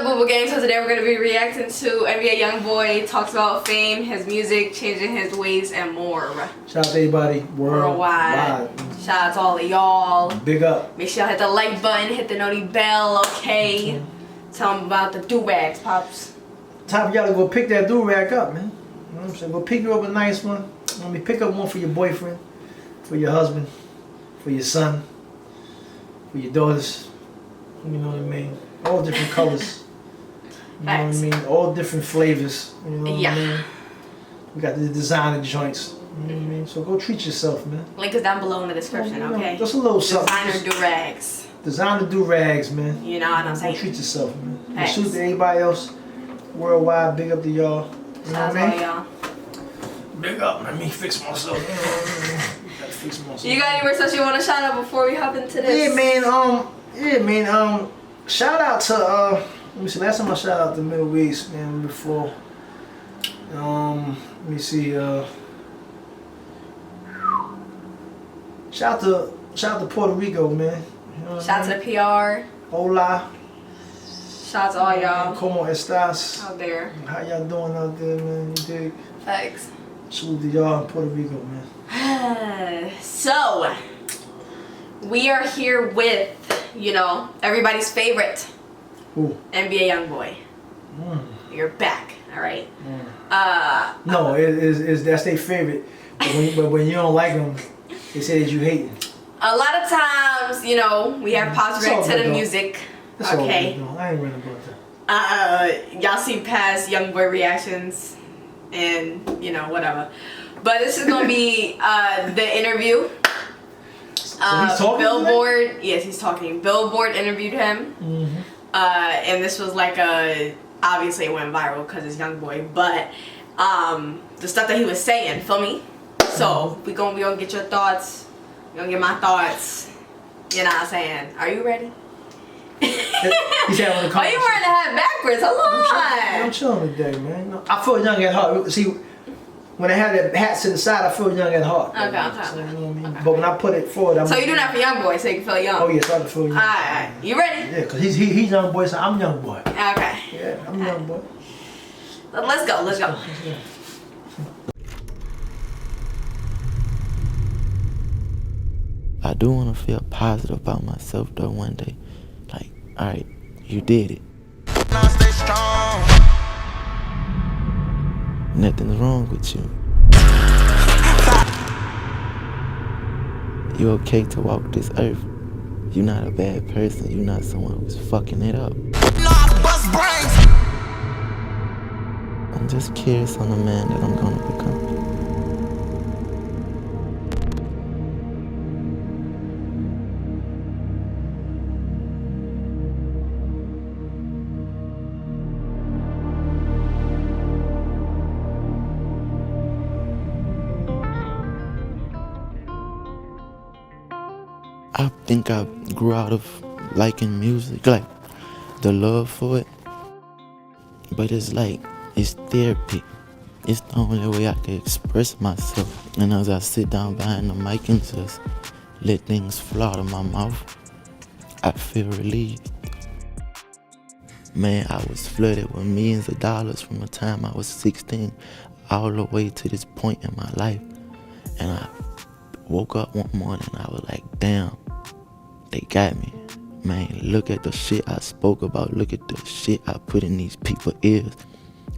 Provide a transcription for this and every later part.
Boo Boo Gang. So today we're going to be reacting to NBA YoungBoy. Talks about fame, his music, changing his ways, and more. Shout out to everybody worldwide. Shout out to all of y'all. Big up. Make sure y'all hit the like button, hit the noti bell, okay? Tell them about the do-rags, Pops. Time for y'all to go pick that do-rag up, man. You know what I'm saying? Go pick you up a nice one. Let me pick up one for your boyfriend, for your husband, for your son, for your daughters. You know what I mean? All different colors. You know what I mean? All different flavors. You know what I mean? We got the designer joints. You know what I mean? So go treat yourself, man. Link is down below in the description, okay? Just a little something. Designer do-rags. Designer do-rags, man. You know what I'm saying? Go treat yourself, man. And shoot to everybody else worldwide. Big up to y'all. You know what I mean? Y'all. Big up. Let me fix myself. Gotta fix myself. You got anywhere else you want to shout out before we hop into this? Yeah, man. Shout out to let me see. Last time I shout out to Middle East, man. Before, let me see. Shout out to Puerto Rico, man. You know shout out to the PR. Hola. Shout out to all y'all. Como estas? Out there. How y'all doing out there, man? You dig? Thanks. Salute to y'all in Puerto Rico, man. So, we are here with, you know, everybody's favorite. Who? NBA YoungBoy. You're back, alright? No, that's their favorite. But when you don't like them, they say that you hate them. A lot of times, you know, we have pops react to the music. That's okay. I ain't running about that. Y'all see past YoungBoy reactions and, you know, whatever. But this is gonna be the interview. So he's talking Billboard, today? yes, he's talking. Billboard interviewed him. And this was like obviously it went viral because it's YoungBoy, but the stuff that he was saying, feel me? So we gonna get your thoughts. We gonna get my thoughts. You know what I'm saying? Are you ready? Why are you wearing the hat backwards? Hold on. I'm chilling today, man. I feel young at heart. See, when I have the hats to the side, I feel young at heart. Okay. You know what I mean? Okay. But when I put it forward, So you do that for YoungBoy, so you can feel young. Oh yes, I can feel young. Alright, you ready? Yeah, cause he's YoungBoy, so I'm YoungBoy. Okay. Yeah, I'm YoungBoy. Let's go. Let's go. I do want to feel positive about myself though one day. Like, alright, you did it. Now stay strong. Nothing's wrong with you. You're okay to walk this earth. You're not a bad person. You're not someone who's fucking it up. No, I bust brains. I'm just curious on the man that I'm gonna become. I think I grew out of liking music, like the love for it. But it's like, it's therapy. It's the only way I can express myself. And as I sit down behind the mic and just let things flow out of my mouth, I feel relieved. Man, I was flooded with millions of dollars from the time I was 16 all the way to this point in my life. And I woke up one morning and I was like, damn, they got me. Man, look at the shit I spoke about. Look at the shit I put in these people's ears.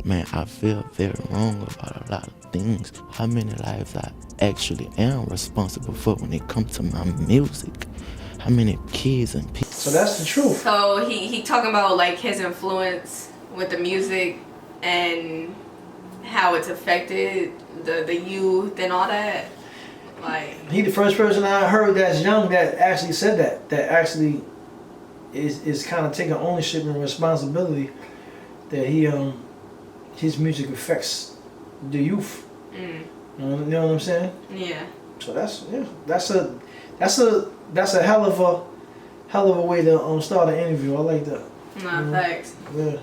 Man, I feel very wrong about a lot of things. How many lives I actually am responsible for when it comes to my music. How many kids and people. So that's the truth. So he talking about like his influence with the music and how it's affected the youth and all that. Like, he the first person I heard that's young that actually said that actually is kind of taking ownership and responsibility that his music affects the youth. You know what I'm saying? Yeah. So that's a hell of a way to start an interview. I like that. No, thanks. Yeah.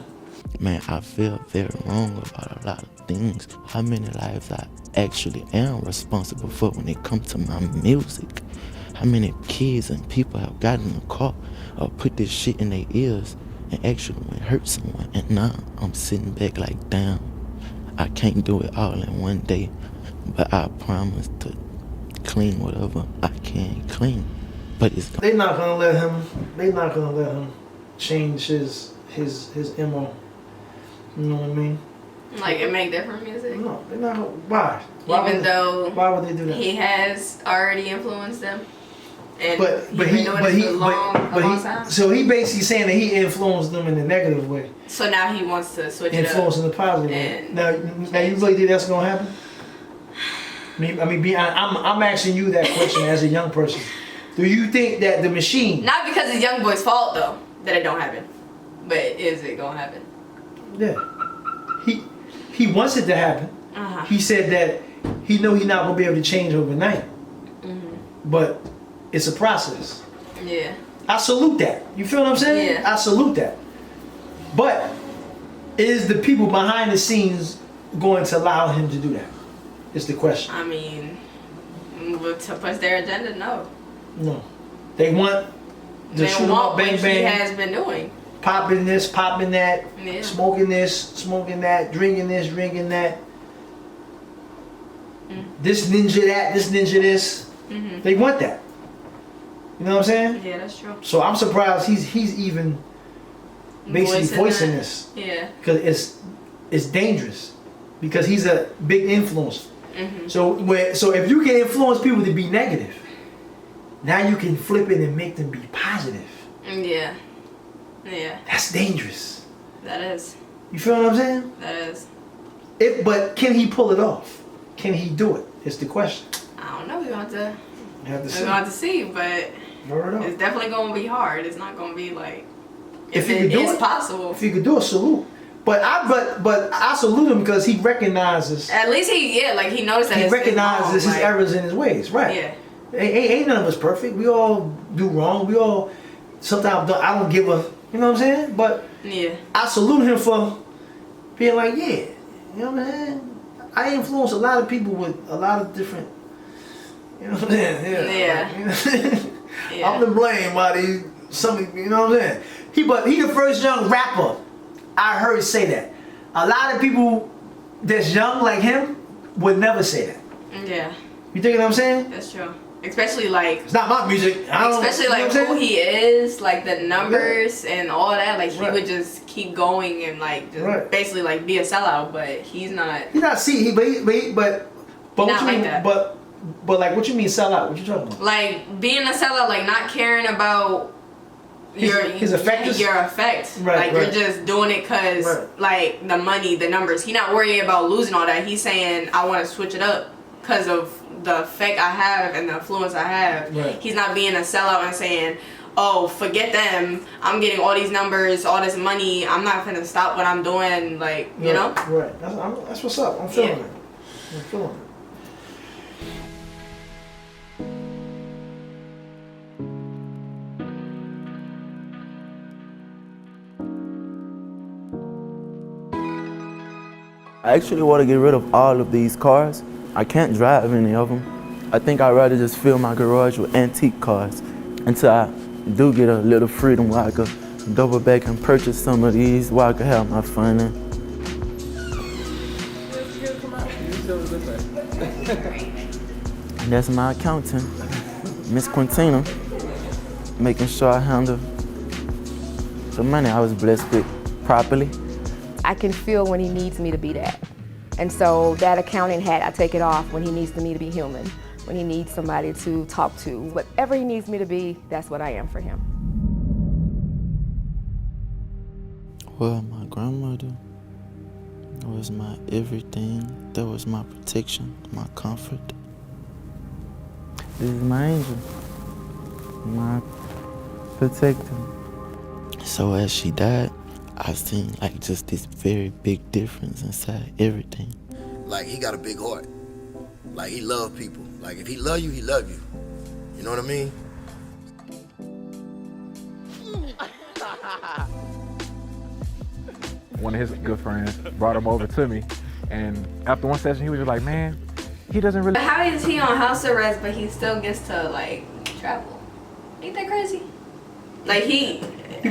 Man, I feel very wrong about a lot of things. How many lives I actually am responsible for when it comes to my music. How many kids and people have gotten in the car or put this shit in their ears and actually went hurt someone. And now I'm sitting back like, damn, I can't do it all in one day, but I promise to clean whatever I can clean. But it's They're not gonna let him. They're not gonna let him change his MO. You know what I mean? Like, it make different music? No, they're not. Why? Even though why would they do that? he has already influenced them? And But he so he basically saying that he influenced them in a negative way. So now he wants to switch it up. Influence in a positive way. Now you really think that's gonna happen? I'm asking you that question as a young person. Do you think that the machine? Not because it's YoungBoy's fault though that it don't happen, but is it gonna happen? Yeah. He wants it to happen. He said that he know he's not gonna be able to change overnight. But it's a process. Yeah. I salute that. You feel what I'm saying? Yeah. I salute that. But is the people behind the scenes going to allow him to do that? Is the question. I mean, to push their agenda, no. No. They want the shoot 'em up, bang bang. He has been doing. Popping this, popping that, Yeah. smoking this, smoking that, drinking this, drinking that. This ninja that, this ninja this. They want that. You know what I'm saying? Yeah, that's true. So I'm surprised he's even basically voicing this. Yeah. Because it's dangerous. Because he's a big influencer. So if you can influence people to be negative, now you can flip it and make them be positive. Yeah. Yeah. That's dangerous. That is. You feel what I'm saying? That is. But can he pull it off? Can he do it? Is the question. I don't know. We're going to have to see, but it's definitely going to be hard. It's not going to be like if it is possible. If he could do it, salute. But I salute him because he recognizes. At least he knows that he recognizes his errors in his ways, right? Yeah. Ain't none of us perfect. We all do wrong. We all sometimes I don't give a. You know what I'm saying? But yeah, I salute him for being like, yeah, you know what I'm saying? I influence a lot of people with a lot of different. You know what I'm saying? Yeah. I'm to blame by these you know what I'm saying? He the first young rapper I heard say that. A lot of people that's young like him would never say that. Yeah. You think what I'm saying? That's true. Especially like it's not my music. Especially like who he is, like the numbers and all that. Like he would just keep going and like just basically like be a sellout, but he's not. He's not. See, but what you mean? That. But like, what you mean sellout? What you talking about? Like being a sellout, like not caring about his effect. Your effect. Like you're just doing it because like the money, the numbers. He's not worried about losing all that. He's saying I want to switch it up because of the effect I have and the influence I have. He's not being a sellout and saying, oh, forget them, I'm getting all these numbers, all this money, I'm not gonna stop what I'm doing, like, you know? Right, that's what's up, I'm feeling it. I'm feeling it. I actually want to get rid of all of these cars. I can't drive any of them. I think I'd rather just fill my garage with antique cars until I do get a little freedom where I could double back and purchase some of these where I could have my fun in. And that's my accountant, Miss Quintina, making sure I handle the money I was blessed with properly. I can feel when he needs me to be that. And so that accounting hat, I take it off when he needs me to be human, when he needs somebody to talk to. Whatever he needs me to be, that's what I am for him. Well, my grandmother was my everything. That was my protection, my comfort. This is my angel, my protector. So as she died, I seen like just this very big difference inside everything. Like he got a big heart. Like he love people. Like if he love you, he love you. You know what I mean? One of his good friends brought him over to me, and after one session, he was just like, "Man, he doesn't really." How is he on house arrest, but he still gets to like travel? Ain't that crazy? Like He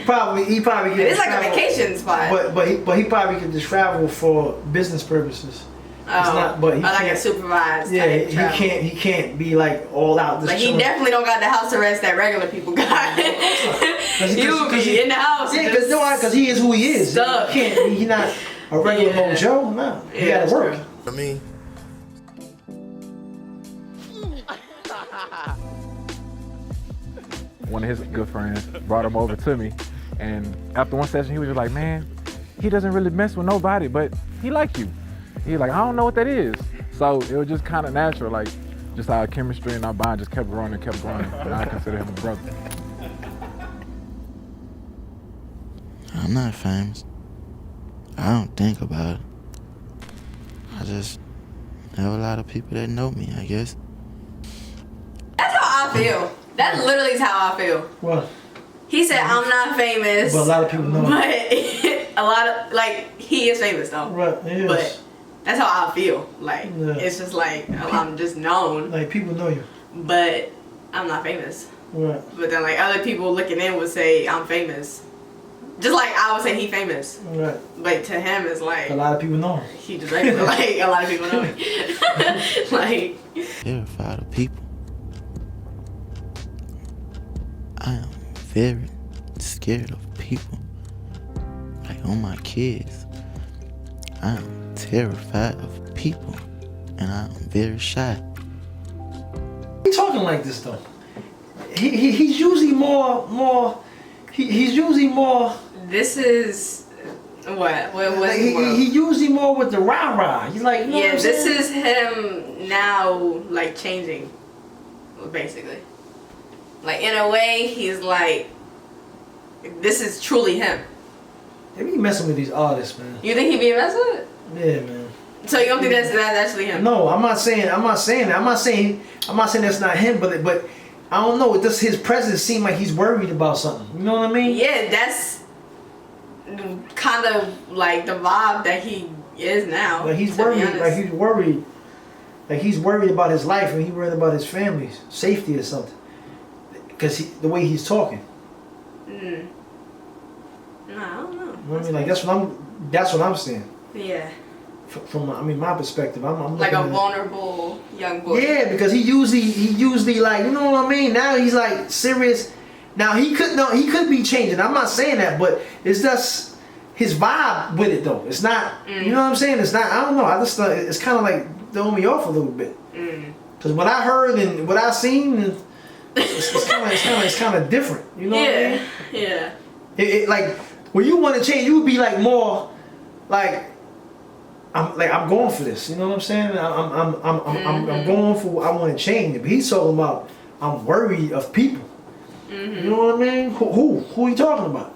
probably could. it's like travel, a vacation spot. But he probably could just travel for business purposes. It's not, but he like can't, a supervised. Yeah, type travel. he can't be like all out. Like he definitely don't got the house arrest that regular people got. He would be in the house. Yeah, because he is who he is. Stuck. He's not a regular old Joe. No, he Yeah, got to work. true. I mean, One of his good friends brought him over to me, and after one session, he was just like, man, he doesn't really mess with nobody, but he like you. He like, I don't know what that is. So it was just kind of natural, like just our chemistry and our bond just kept growing and kept growing. And I consider him a brother. I'm not famous. I don't think about it. I just have a lot of people that know me, I guess. That's how I feel. That literally is how I feel. What? He said I'm not famous, But a lot of people know. but a lot of like he is famous though. Right. Yes. But that's how I feel. Like Yeah. it's just like I'm just known, Like people know you. but I'm not famous. Right. But then like other people looking in would say I'm famous. Just like I would say he famous. Right. But to him it's like A lot of people know him. he just regular. Like a lot of people know me. Like Terrified of people. I am very scared of people. Like on my kids. I am terrified of people. And I am very shy. He talking like this though. He's usually more. He's usually more. this is what Like, he usually more with the rah rah. He's like, you know yeah, what I'm this saying? is him now, like changing, basically. Like in a way, he's like, this is truly him. They be messing with these artists, man. You think he be messing with it? Yeah, man. So you don't think that's actually him? No, I'm not saying that. I'm not saying that's not him. But I don't know. Does his presence seem like he's worried about something? You know what I mean? Yeah, that's kind of like the vibe that he is now. Like he's to be worried. honest. Like he's worried. Like he's worried about his life and he's worried about his family's safety or something. Because the way he's talking. No, I don't know. You know what I mean? Like that's what I'm saying. Yeah, From my perspective, I'm like looking a at it. vulnerable young boy. Yeah, because he usually like, you know what I mean. Now he's like serious. Now he could be changing. I'm not saying that, but it's just his vibe with it though. It's not. You know what I'm saying? It's not. I don't know. I just it's kind of like throwing me off a little bit. Because what I heard and what I seen, it's kind of different. You know what I mean? Yeah. It like when you want to change, you would be like more like. I'm going for this. You know what I'm saying? I'm going for. I want to change it. But he's talking about I'm worried of people. You know what I mean? Who are you talking about?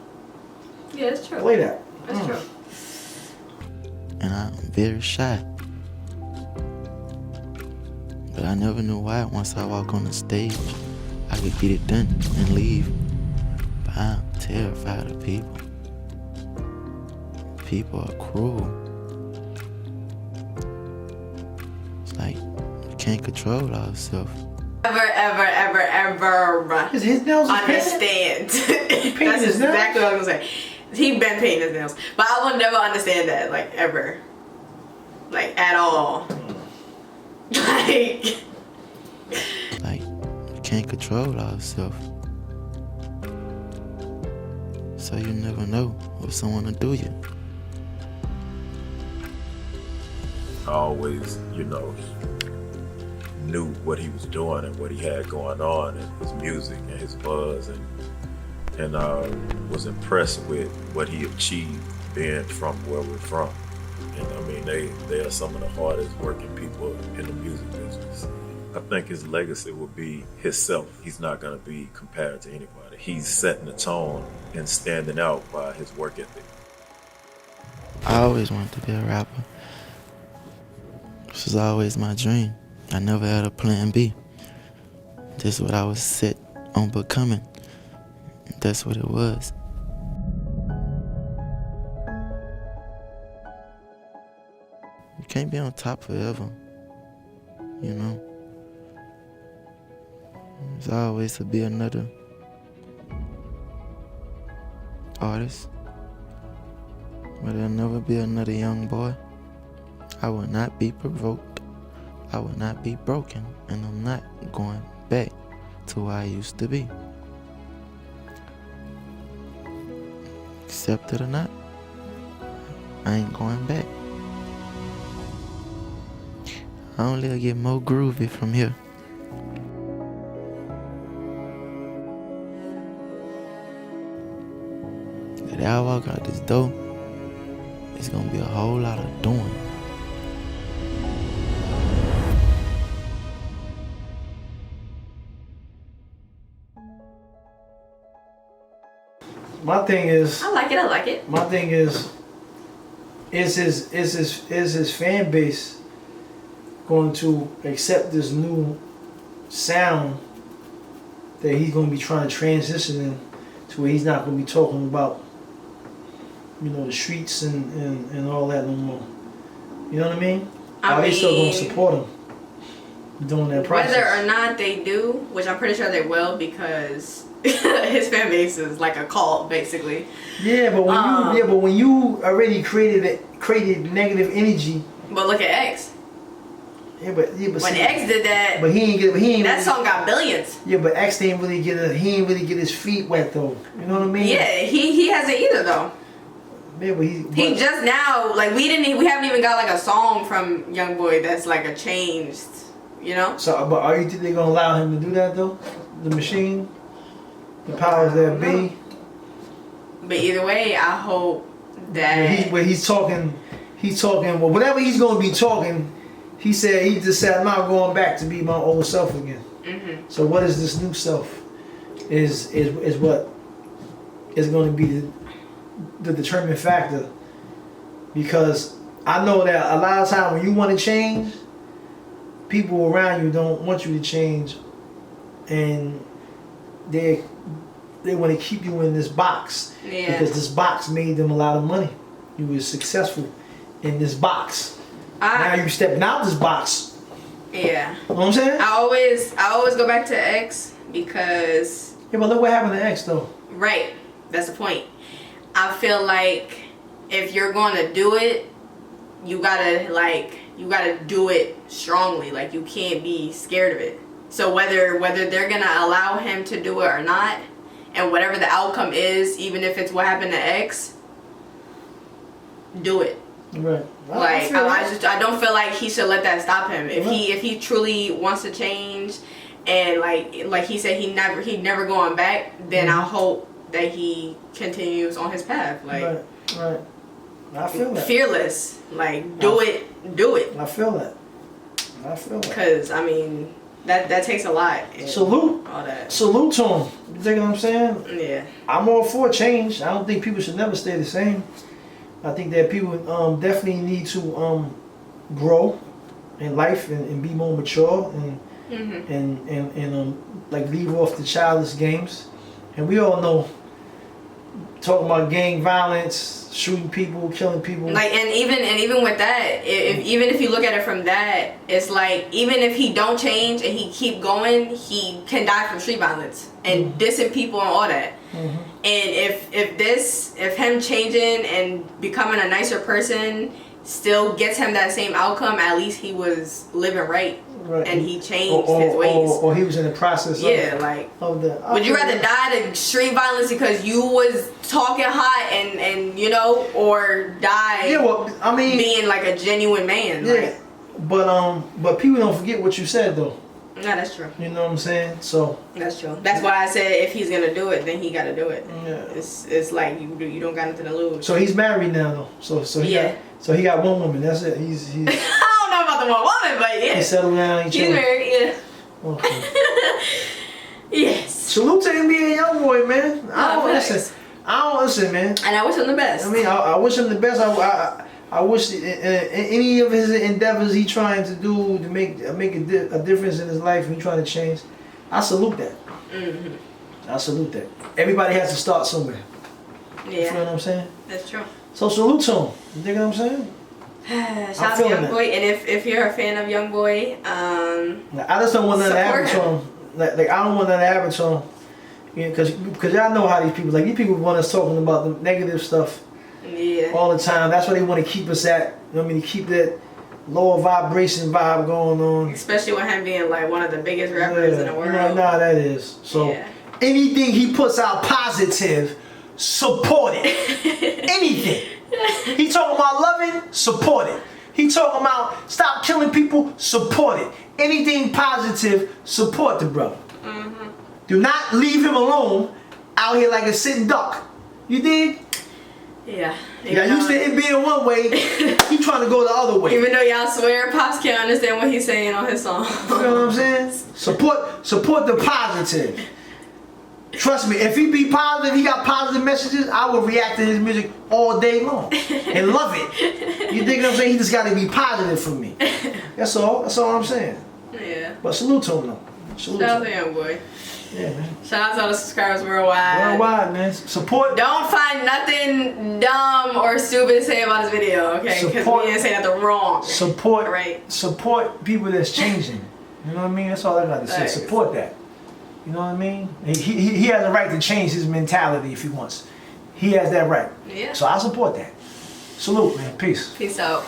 Yeah, it's true. Play that. That's true. And I'm very shy. But I never knew why once I walk on the stage, I could get it done and leave. But I'm terrified of people. People are cruel. It's like you can't control ourselves. Ever His nails are understand. painted That's his nails? exactly what I was gonna say. He been painting his nails, but I will never understand that, like ever, like at all. Like You can't control ourselves. So you never know what someone will do you. I always, knew what he was doing and what he had going on and his music and his buzz and was impressed with what he achieved being from where we're from. And I mean, they are some of the hardest working people in the music business. I think his legacy will be himself. He's not going to be compared to anybody. He's setting the tone and standing out by his work ethic. I always wanted to be a rapper. This was always my dream. I never had a plan B. This is what I was set on becoming. That's what it was. You can't be on top forever, you know? There's always to be another artist, but there'll never be another young boy. I will not be provoked. I will not be broken, and I'm not going back to where I used to be. Accept it or not, I ain't going back. I only get more groovy from here. The day I walk out this door, it's gonna be a whole lot of doing. My thing is, I like it. I like it. my thing is his fan base going to accept this new sound that he's going to be trying to transition in to where he's not going to be talking about, you know, the streets and all that no more. You know what I mean? Are they still going to support him doing that process? Whether or not they do, which I'm pretty sure they will, because his fan base is like a cult, basically. Yeah, but when you already created negative energy. But look at X. Yeah, but When see, X did that, but he ain't that song got billions. Yeah, but X didn't really get his feet wet though. You know what I mean? Yeah, he hasn't either though. Yeah, but he just now, like we haven't even got like a song from YoungBoy that's like a changed, you know. So, but are you think they're gonna allow him to do that though? The machine, the powers that be. But either way, I hope that he's talking. Well, whatever he's gonna be talking. He just said, I'm not going back to be my old self again. Mm-hmm. So what is this new self? Is what is going to be the determining factor. Because I know that a lot of times when you want to change, people around you don't want you to change, and they want to keep you in this box because this box made them a lot of money. You were successful in this box. Now you stepping out this box. Yeah. You know what I'm saying? I always go back to X because. Yeah, but look what happened to X though. Right. That's the point. I feel like if you're going to do it, you gotta do it strongly. Like you can't be scared of it. So whether they're gonna allow him to do it or not, and whatever the outcome is, even if it's what happened to X, do it. Right. I don't feel like he should let that stop him. If he truly wants to change, and like he said he never going back, then I hope that he continues on his path. Like right. I feel that. Fearless. Like do it. I feel that. Because I mean that takes a lot. Salute. All that. Salute to him. You think what I'm saying? Yeah. I'm all for change. I don't think people should never stay the same. I think that people definitely need to grow in life and be more mature and like leave off the childish games. And we all know, talking about gang violence, shooting people, killing people. Like and even with that, even if you look at it from that, it's like even if he don't change and he keep going, he can die from street violence and dissing people and all that. And if him changing and becoming a nicer person still gets him that same outcome, at least he was living right. And he changed his ways. Or he was in the process of that. Would you rather die to street violence because you was talking hot and you know, or die being like a genuine man? Yeah. But people don't forget what you said though. No, that's true. You know what I'm saying? So that's true. That's why I said if he's gonna do it, then he gotta do it. Yeah. It's like you don't got nothing to lose. So he's married now though. So he got one woman. That's it. He's I don't know about the one woman, but yeah. He settled down. He's married. Yeah. Okay. Yes. Salute to NBA YoungBoy, man. I don't listen, man. And I wish him the best. I mean, I wish him the best. I wish any of his endeavors he trying to do to make a difference in his life and he trying to change, I salute that. I salute that. Everybody has to start somewhere. Yeah. You know what I'm saying? That's true. So salute to him. You think what I'm saying? Shout out to YoungBoy, and if you're a fan of YoungBoy, I just don't want nothing to happen to him. Like I don't want nothing to happen to him, Yeah, because y'all know how these people like. These people want us talking about the negative stuff Yeah. all the time. That's why they want to keep us at. You know what I mean? To keep that lower vibration vibe going on. Especially with him being like one of the biggest rappers in the world. You know, nah, that is. So anything he puts out positive, support it. Anything. He talking about loving, support it. He talking about stop killing people, support it. Anything positive, support the brother. Do not leave him alone out here like a sitting duck. You dig? Yeah. Yeah, used to it being one way, he trying to go the other way. Even though y'all swear Pops can't understand what he's saying on his song. You know what I'm saying? Support the positive. Trust me, if he be positive, he got positive messages, I will react to his music all day long and love it. You dig what I'm saying? He just got to be positive for me. That's all. That's all I'm saying. Yeah. But salute to him though. Salute Shout out to to him. YoungBoy. Yeah, man. Shout out to all the subscribers worldwide. Worldwide, man. Support. Don't find nothing dumb or stupid to say about this video, okay? Because we didn't say nothing wrong. Support. Right. Support people that's changing. You know what I mean? That's all I got to say. Support that. You know what I mean? He has a right to change his mentality if he wants. He has that right. Yeah. So I support that. Salute, man. Peace. Peace out.